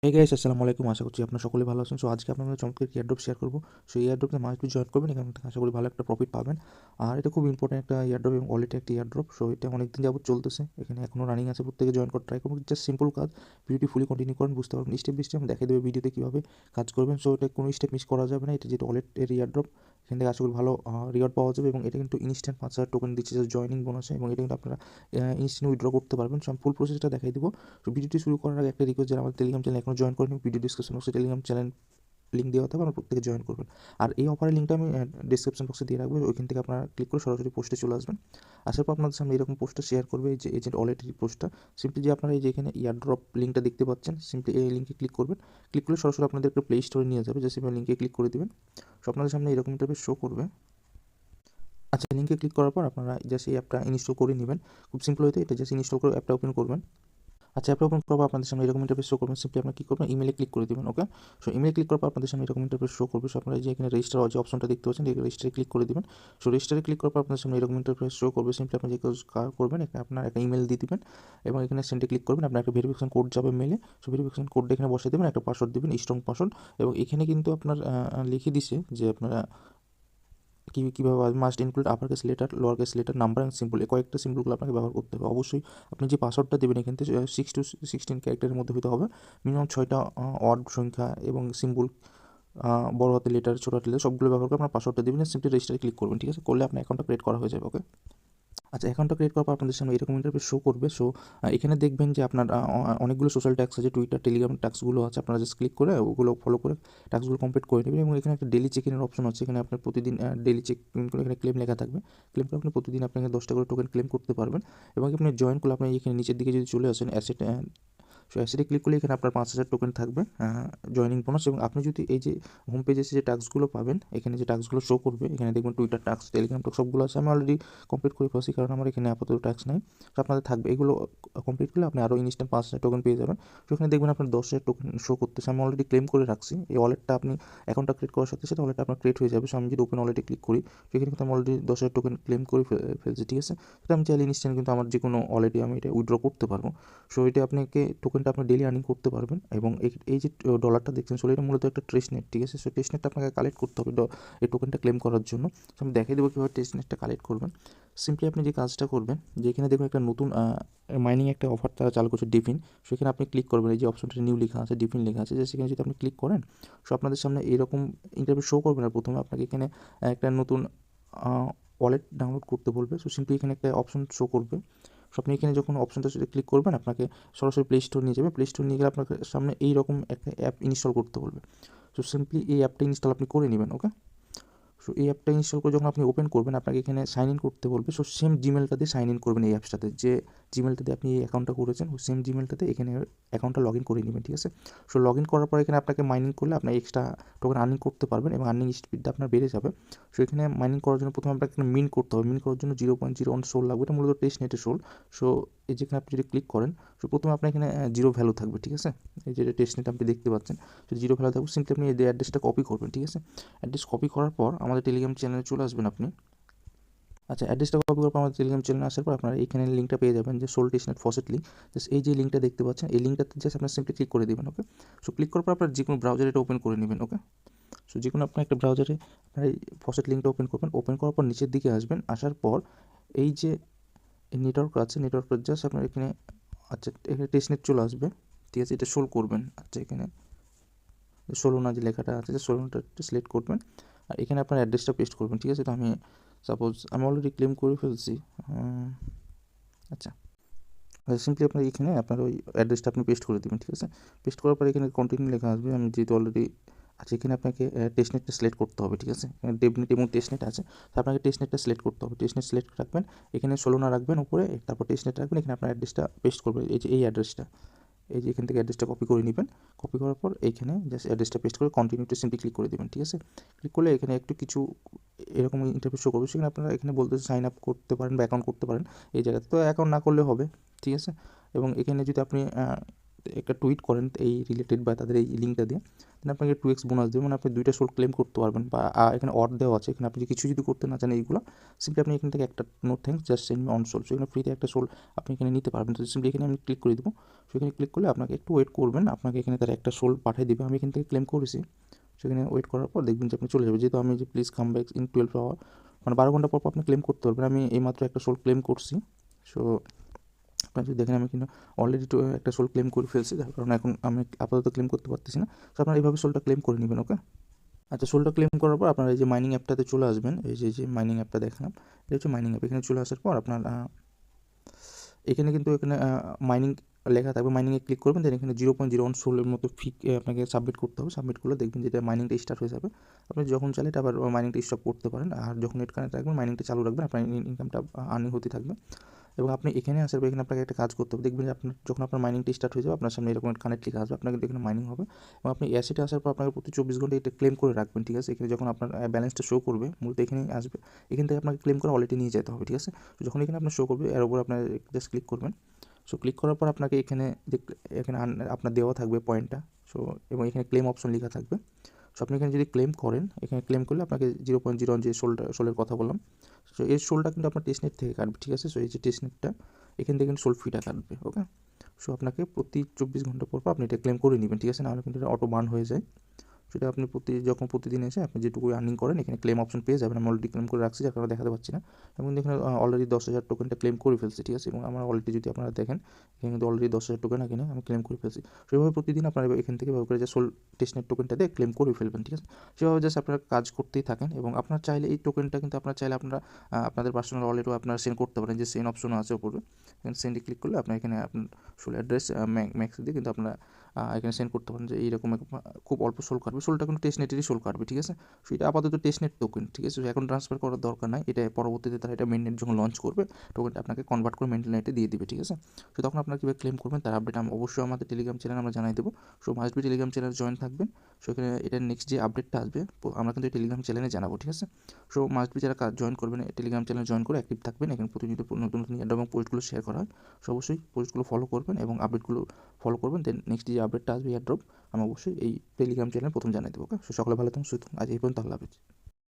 Hey guys, আসসালামু আলাইকুম। আশা করছি আপনারা সকলে ভালো আছেন। সো আজকে আপনাদের চমৎকার একটি এয়ারড্রপ শেয়ার করবো। সো এই এয়ারড্রপে মাস্ট বি জয়েন করবেন, এখান থেকে আশা করি ভালো একটা প্রফিট পাবেন। আর এটা খুব ইম্পর্টেন্ট একটা এয়ারড্রপ এবং ওয়ালেটে একটা এয়ারড্রপ। সো এটা অনেকদিন যাবত চলতেছে, এখানে এখনও রানিং আছে। প্রত্যেকে জয়েন করে ট্রাই করুন। জাস্ট সিম্পল কাজ, ভিডিওটি ফুলি কন্টিনিউ করেন, বুঝতে পারবেন স্টেপ বাই স্টেপ। আমি দেখিয়ে দেবো ভিডিওতে কীভাবে কাজ করবেন। সো এটা কোনো স্টেপ মিস করা যাবে না। এটা যেটা ওয়ালেটের এয়ারড্রপ, এখান থেকে আশা করি ভালো রিওয়ার্ড পাওয়া যাবে। এবং এটা কিন্তু ইনস্ট্যান্ট 5,000 টোকেন দিচ্ছে যে জয়নিং বোনাসে, এবং এটা কিন্তু আপনারা ইনস্ট্যান্ট উইথড্র করতে পারবেন। সো আমি ফুল প্রসেসটা দেখাই দেবো। তো ভিডিওটি শুরু করার আগে একটা রিকোয়েস্ট, যারা আমাদের টেলিগ্রাম চ্যানেল এখনও জয়েন করেনি, ভিডিও ডিসক্রিপশন বক্সে টেলিগ্রাম চ্যানেল লিঙ্ক দেওয়া থাকবে, আপনারা প্রত্যেকে জয়েন করবেন। আর এই অফারের লিঙ্কটা আমি ডিসক্রিপশন বক্সে দিয়ে রাখবো, ওইখান থেকে আপনারা ক্লিক করে সরাসরি পোস্টে চলে আসবেন। আসার পর আপনাদের সামনে এরকম পোস্টটা শেয়ার করবে, এই যে এজেন্ট ওয়ালেটের পোস্টটা। সিম্পলি যে আপনারা এই যে এখানে ইয়ারড্রপ লিঙ্কটা দেখতে পাচ্ছেন, সিম্পলি এই লিঙ্কে ক্লিক করবেন। ক্লিক করলে সরাসরি আপনাদেরকে প্লে স্টোরে নিয়ে যাবে। জাস্ট এই লিঙ্কে ক্লিক করে দেবেন। সো আপনাদের সামনে এরকম ইন্টারফেস শো করবে। আচ্ছা, লিঙ্কে ক্লিক করার পর আপনারা জাস্ট এই অ্যাপটা ইনস্টল করে নেবেন। খুব সিম্পল হইতে এটা জাস্ট ইনস্টল করে অ্যাপটা ওপেন করবেন। আচ্ছা, অ্যাপটা ওপেন করার পর আপনাদের সামনে এরকম ইন্টারফেস শো করবেন। সিম্পলি আপনারা কী করবেন, ইমেলে ক্লিক করে দেবেন। ওকে, সো ইমেলে ক্লিক করার পর আপনাদের সামনে এরকম ইন্টারফেস শো করবে। সো আপনারা যে এখানে রেজিস্টার যে অপশনটা দেখতে পাচ্ছেন, এই রেজিস্টারে ক্লিক করে দেবেন। সো রেজিস্টারে ক্লিক করার পর আপনাদের সামনে এরকম ইন্টারফেস শো করবে। সিম্পলি আপনি যে কাজ করবেন, এখানে আপনার একটা ইমেল দিয়ে দিবেন এবং এখানে সেন্ডে ক্লিক করবেন। আপনার একটা ভেরিফিকেশন কোড যাবে মেলে। সো ভেরিফিকেশন কোডটা এখানে বসিয়ে দেবেন, একটা পাসওয়ার্ড দেবেন, স্ট্রং পাসওয়ার্ড। এবং এখানে কিন্তু আপনার লিখে দিছে যে আপনারা কীভাবে must include upper case letter, lower case letter, number and symbol, এই কয়েকটা সিম্বলগুলো আপনাকে ব্যবহার করতে হবে। অবশ্যই আপনি যে পাসওয়ার্ডটা দেবেন এখান থেকে 6 to 16 ক্যারেক্টারের মধ্যে হতে হবে। মিনিমাম 6টা ওয়ার্ড সংখ্যা এবং সিম্বল, বড় হাতের লেটার, ছোটো হাতের লেটার সবগুলো ব্যবহার করে আপনার পাসওয়ার্ডটা দেবেন। সিম্পলি রেজিস্টারে ক্লিক করবেন। ঠিক আছে, করলে আপনার অ্যাকাউন্টটা ক্রিয়েট করা হয়ে যাবে। ওকে, আচ্ছা, অ্যাকাউন্টটা ক্রিয়েট করার পর আপনাদের সামনে এরকম ইন্টারফেস শো করবে। সো এখানে দেখবেন যে আপনার অনেকগুলো সোশ্যাল ট্যাক্স আছে, টুইটার, টেলিগ্রাম ট্যাক্সগুলো আছে। আপনারা জাস্ট ক্লিক করে ওগুলো ফলো করে ট্যাক্সগুলো কমপ্লিট করে নেবেন। এবং এখানে একটা ডেলি চেক ইনের অপশন আছে। এখানে আপনার প্রতিদিন ডেলি চেক ইন করে এখানে ক্লেম লেখা থাকবে। ক্লেম করে আপনি প্রতিদিন আপনাকে 10টা করে টোকেন ক্লেম করতে পারবেন। এবং আপনি জয়েন করলে আপনি এখানে নিচের দিকে যদি চলে আসেন অ্যাসেট, সো অ্যাসেটে ক্লিক করলে এখানে আপনার 5,000 টোকেন থাকবে জয়নিং বোনাস। এবং আপনি যদি এই যে হোম পেজে এসে যে টাস্কগুলো পাবেন, এখানে যে টাস্কগুলো শো করবে, এখানে দেখবেন টুইটার টাস্ক, টেলিগ্রাম টাস্ক সবগুলো আছে। আমি অলরেডি কমপ্লিট করে ফেলছি, কারণ আমার এখানে আপাতত টাস্ক নাই। তো আপনাদের থাকবে, এগুলো কমপ্লিট করলে আপনি আরও ইনস্ট্যান্ট 5,000 টোকেন পেয়ে যাবেন। তো এখানে দেখবেন আপনার 10,000 টোকেন শো করতেছে। আমি অলরেডি ক্লেম করে রাখছি। এই ওয়ালেটটা আপনি অ্যাকাউন্টটা ক্রিয়েট করার সাথে সাথে ওয়ালেটটা আপনার ক্রিয়েট হয়ে যাবে। সো আমি যদি ওপেন ওয়ালেটে ক্লিক করি, সেখানে কিন্তু আমি অলরেডি 10,000 টোকেন ক্লেম করে ফেলছি। ঠিক আছে, সেটা আমি চাইলে ইনস্ট্যান্ট কিন্তু আমার যে কোনো ওয়ালেটে আমি এটা উইথড্র করতে পারবো। সো এটা আপনাকে টোকেনটা আপনি ডেলি আর্নিং করতে পারবেন। এবং এই যে ডলারটা দেখছেন, সো এটা মূলত একটা ট্রেস্টনেট। ঠিক আছে, সো ট্রেস্টনেটটা আপনাকে কালেক্ট করতে হবে এই টোকেনটা ক্লেম করার জন্য। সো আমি দেখিয়ে দেবো কীভাবে ট্রেস্টনেটটা কালেক্ট করবেন। সিম্পলি আপনি যে কাজটা করবেন, যে এখানে দেখবেন একটা নতুন মাইনিং একটা অফার তারা চালু করছে, ডিফিন। সেখানে আপনি ক্লিক করবেন, এই যে অপশনটা নিউ লেখা আছে, ডিফিন লেখা আছে, যে সেখানে যদি আপনি ক্লিক করেন, সো আপনাদের সামনে এরকম ইন্টারভিউ শো করবে না। প্রথমে আপনাকে এখানে একটা নতুন ওয়ালেট ডাউনলোড করতে বলবে। সো সিম্পলি এখানে একটা অপশন শো করবে। সো আপনি এখানে যখন অপশনটা ক্লিক করবেন, আপনাকে সরাসরি প্লে স্টোর নিয়ে যাবে। প্লে স্টোর নিয়ে গেলে আপনার সামনে এইরকম একটা অ্যাপ ইনস্টল করতে বলবে। সো সিম্পলি এই অ্যাপটা ইনস্টল আপনি করে নেবেন। ওকে, সো এই অ্যাপটা ইনস্টল করে যখন আপনি ওপেন করবেন, আপনাকে এখানে সাইন ইন করতে বলবে। সো সেম জিমেলটা দিয়ে সাইন ইন করবেন এই অ্যাপসটাতে, যে জিমেলটা দিয়ে আপনি এই অ্যাকাউন্টটা করেছেন, ওই সেম জিমেলটাতে এখানে অ্যাকাউন্টটা লগ ইন করে নেবেন। ঠিক আছে, সো লগ ইন করার পর এখানে আপনাকে মাইনিং করলে আপনার এক্সট্রা টোকেন আর্নিং করতে পারবেন এবং আর্নিং স্পিডটা আপনার বেড়ে যাবে। সো এখানে মাইনিং করার জন্য প্রথমে আপনাকে এখানে মিন করতে হবে। মিন করার জন্য 0.01 সোল লাগবে। এটা মূলত টেস্ট নেটের সোল। সো এই যেখানে আপনি যদি ক্লিক করেন, সো প্রথমে আপনার এখানে 0 ভ্যালু থাকবে। ঠিক আছে, এই যে টেস্ট নেট আপনি দেখতে পাচ্ছেন, সো 0 ভ্যালু থাকবে। সিম্পলি আপনি এই অ্যাড্রেসটা কপি করবেন। ঠিক আছে, অ্যাড্রেস কপি করার পর আমাদের টেলিগ্রাম চ্যানেলে চলে আসবেন আপনি। আচ্ছা, অ্যাড্রেসটা কপি করার পর আমাদের টেলিগ্রাম চ্যানেলে আসার পর আপনারা এখানে লিঙ্কটা পেয়ে যাবেন, যে Sol testnet faucet link. Just এই যে লিঙ্কটা দেখতে পাচ্ছেন, এই লিঙ্কটাতে জাস্ট আপনার সিম্পলি ক্লিক করে দেবেন। ওকে, সো ক্লিক করার পর আপনার যে কোনো ব্রাউজারে এটা ওপেন করে নেবেন। ওকে, সো যে কোনো আপনার একটা ব্রাউজারে আপনার এই ফসেট লিঙ্কটা ওপেন করবেন। ওপেন করার পর নিচের দিকে আসবেন। আসার পর এই যে নেটওয়ার্ক আছে, নেটওয়ার্কের জাস্ট আপনার এখানে, আচ্ছা এখানে টেস্টনেট চলে আসবে। ঠিক আছে, এটা সোল করবেন। আচ্ছা, এখানে 16 না যে লেখাটা আছে, যে 16টা সিলেক্ট করবেন। আর এখানে আপনার অ্যাড্রেসটা পেস্ট করবেন। ঠিক আছে, তো আমি সাপোজ আমি অলরেডি ক্লেম করে ফেলছি। আচ্ছা, সিম্পলি আপনার এখানে আপনার ওই অ্যাড্রেসটা আপনি পেস্ট করে দেবেন। ঠিক আছে, পেস্ট করার পর এখানে কন্টিনিউ লেখা আসবে। আমি যেহেতু অলরেডি আচ্ছা, এখানে আপনাকে টেস্টনেটটা সিলেক্ট করতে হবে। ঠিক আছে, এখানে ডেভনেট এবং টেস্টনেট আছে, তো আপনাকে টেস্টনেটটা সিলেক্ট করতে হবে। টেস্টনেট সিলেক্ট রাখবেন, এখানে 16 না রাখবেন উপরে, তারপর টেস্টনেট রাখবেন। এখানে আপনার অ্যাড্রেসটা পেস্ট করবেন, এই যে এই অ্যাড্রেসটা, এই যে এখান থেকে অ্যাড্রেসটা কপি করে নেবেন। কপি করার পর এইখানে জাস্ট অ্যাড্রেসটা পেস্ট করে কন্টিনিউতে সিম্পলি ক্লিক করে দেবেন। ঠিক আছে, ক্লিক করলে এখানে একটু কিছু এরকম ইন্টারফেস শো করবে। সেখানে আপনারা এখানে বলতে সাইন আপ করতে পারেন বা অ্যাকাউন্ট করতে পারেন এই জায়গাতে। তো অ্যাকাউন্ট না করলে হবে। ঠিক আছে, এবং এখানে যদি আপনি একটা টুইট করেন এই রিলেটেড বা তাদের এই লিঙ্কটা দিয়ে, দেন আপনাকে 2x বোনাস দেবে, মানে আপনি 2টা সোল ক্লেম করতে পারবেন। বা এখানে অর দেওয়া আছে, এখানে আপনি কিছু যদি করতে না চান এইগুলো, সিম্পলি আপনি এখান থেকে একটা no thanks just send me on Sol, so এখানে ফ্রিতে একটা সোল আপনি এখানে নিতে পারবেন। তো সিম্পলি এখানে আমি ক্লিক করে দেবো। সো এখানে ক্লিক করলে আপনাকে একটু ওয়েট করবেন, আপনাকে এখানে তারা একটা সোল পাঠিয়ে দেবে। আমি এখান থেকে ক্লেম করেছি, সেখানে ওয়েট করার পর দেখবেন যে আপনি চলে যাবে। যেহেতু আমি যে please come back in 12 hour, মানে 12 ঘন্টা পর আপনি ক্লেম করতে পারবেন। আমি এইমাত্র একটা সোল ক্লেম করছি। সো আপনারা যদি দেখেন আমি কিন্তু অলরেডি একটা সোল ক্লেম করে ফেলছি, যার কারণে এখন আমি আপাতত ক্লেম করতে পারতেছি না। সো আপনারা এইভাবে সোলটা ক্লেম করে নেবেন। ওকে, আচ্ছা, সোলটা ক্লেম করার পর আপনারা এই যে মাইনিং অ্যাপটাতে চলে আসবেন। এই যে মাইনিং অ্যাপটা দেখালাম, এটা হচ্ছে মাইনিং অ্যাপ। এখানে চলে আসার পর আপনার এখানে কিন্তু এখানে মাইনিং লেখা থাকবে, মাইনিংয়ে ক্লিক করবেন। দেন এখানে 0.01 সোলের মতো ফি আপনাকে সাবমিট করতে হবে। সাবমিট করলে দেখবেন যেটা মাইনিংটা স্টার্ট হয়ে যাবে। আপনি যখন চাইলে এটা আবার মাইনিংটা স্টপ করতে পারেন, আর যখন নেট কানেক্ট রাখবেন মাইনিংটা চালু রাখবেন, আপনার ইনকামটা আর্নিং হতে থাকবে। এবং আপনি এখানে আসার পর এখানে আপনাকে একটা কাজ করতে হবে। দেখবেন যে আপনার যখন আপনার মাইনিংটা স্টার্ট হয়ে যাবে, আপনার সামনে এরকম একটা কানেক্ট লিখা আসবে, আপনার কিন্তু এখানে মাইনিং হবে। এবং আপনি অ্যাসেটে আসার পর আপনাকে প্রতি 24 ঘন্টা এটা ক্লেম করে রাখবেন, ঠিক আছে। এখানে যখন আপনার ব্যালেন্সটা শো করবে, মূলত এখানেই আসবে, এখান থেকে আপনাকে ক্লেম করে ওয়ালেটে নিয়ে যেতে হবে, ঠিক আছে। তো যখন এখানে আপনার শো করবে, এর উপর আপনার জাস্ট ক্লিক করবেন। সো ক্লিক করার পর আপনাকে এখানে এখানে আপনার দেওয়া থাকবে পয়েন্টটা। সো এবং এখানে ক্লেম অপশন লেখা থাকবে। সো আপনি এখানে যদি ক্লেম করেন, এখানে ক্লেম করলে আপনাকে 0.01 যে সোলের কথা বললাম, সো এই সোলটা কিন্তু আপনার টেস্টনেট থেকে কাটবে, ঠিক আছে। সো এই যে টেস্টনেটটা, এখান থেকে কিন্তু সোল ফিটা কাটবে। ওকে, সো আপনাকে প্রতি 24 ঘন্টা পর আপনি এটা ক্লেম করে নেবেন, ঠিক আছে, নাহলে কিন্তু এটা অটো বার্ন হয়ে যায়। সেটা আপনি প্রতিদিন এসে আপনি যেটুকু আর্নিং করেন এখানে ক্লেম অপশন পেয়ে যাবেন। আমি অলরেডি ক্লেম করে রাখছি, যার কারণে দেখাতে পাচ্ছি না। এবং এখানে অলরেডি 10,000 টোকেনটা ক্লেম করে ফেলছি, ঠিক আছে। এবং আমার অলরেডি যদি আপনারা দেখেন, এখানে কিন্তু অলরেডি 10,000 টোকেন এখানে আমি ক্লেম করে ফেলছি। সেভাবে প্রতিদিন আপনারা এখান থেকে ভাবে করে যে সোল টেস্টনেট টোকেনটা দিয়ে ক্লেম করে ফেলবেন, ঠিক আছে। সেভাবে জাস্ট আপনারা কাজ করতেই থাকেন। এবং আপনার চাইলে এই টোকেনটা কিন্তু আপনারা চাইলে আপনারা আপনাদের পার্সোনাল ওয়ালেটও আপনারা সেন্ড করতে পারেন, যে সেন্ড অপশনও আছে উপরে। এখানে সেন্ডে ক্লিক করলে আপনার এখানে আপনার সোল অ্যাড্রেস ম্যাক্স দিয়ে কিন্তু আপনারা এখানে সেন্ড করতে পারেন, যে এইরকম খুব অল্প সোল কাটবে। সোলটা কিন্তু টেস্টনেটেরই সোল কাটবে, ঠিক আছে। সো এটা আপাতত টেস্টনেট টোকেন, ঠিক আছে। এখন ট্রান্সফার করার দরকার নাই, এটা পরবর্তীতে তারা এটা মেইননেট যখন লঞ্চ করবে, টোকেনটা আপনাকে কনভার্ট করে মেইননেটে দিয়ে দিবে, ঠিক আছে। সো তখন আপনারা কীভাবে ক্লেম করবেন তার আপডেট আমি অবশ্যই আমাদের টেলিগ্রাম চ্যানেল আমরা জানাই দেবো। So must be Telegram channel join থাকবেন। সো এখানে এটার নেক্সট যে আপডেটটা আসবে আমরা কিন্তু টেলিগ্রাম চ্যানেলে জানাবো, ঠিক আছে। সো মাস্ট বি যারা জয়েন করবেন, টেলিগ্রাম চ্যানেল জয়েন করে অ্যাক্টিভ থাকবেন। এখানে প্রতিনিয়ত নতুন নতুন এবং পোস্টগুলো শেয়ার করা হয়। সো অবশ্যই পোস্টগুলো ফলো করবেন এবং আপডেটগুলো ফলো করবেন। দেন নেক্সট যে আপডেটটা আসবে এয়ারড্রপ, আমি অবশ্যই এই টেলিগ্রাম চ্যানেল প্রথম জানিয়ে দেবো। ওকে, সো সকলে ভালো থাকুন, সুস্থ থাকুন। আজ এই পর্যন্ত, আল্লাহ হাফেজ।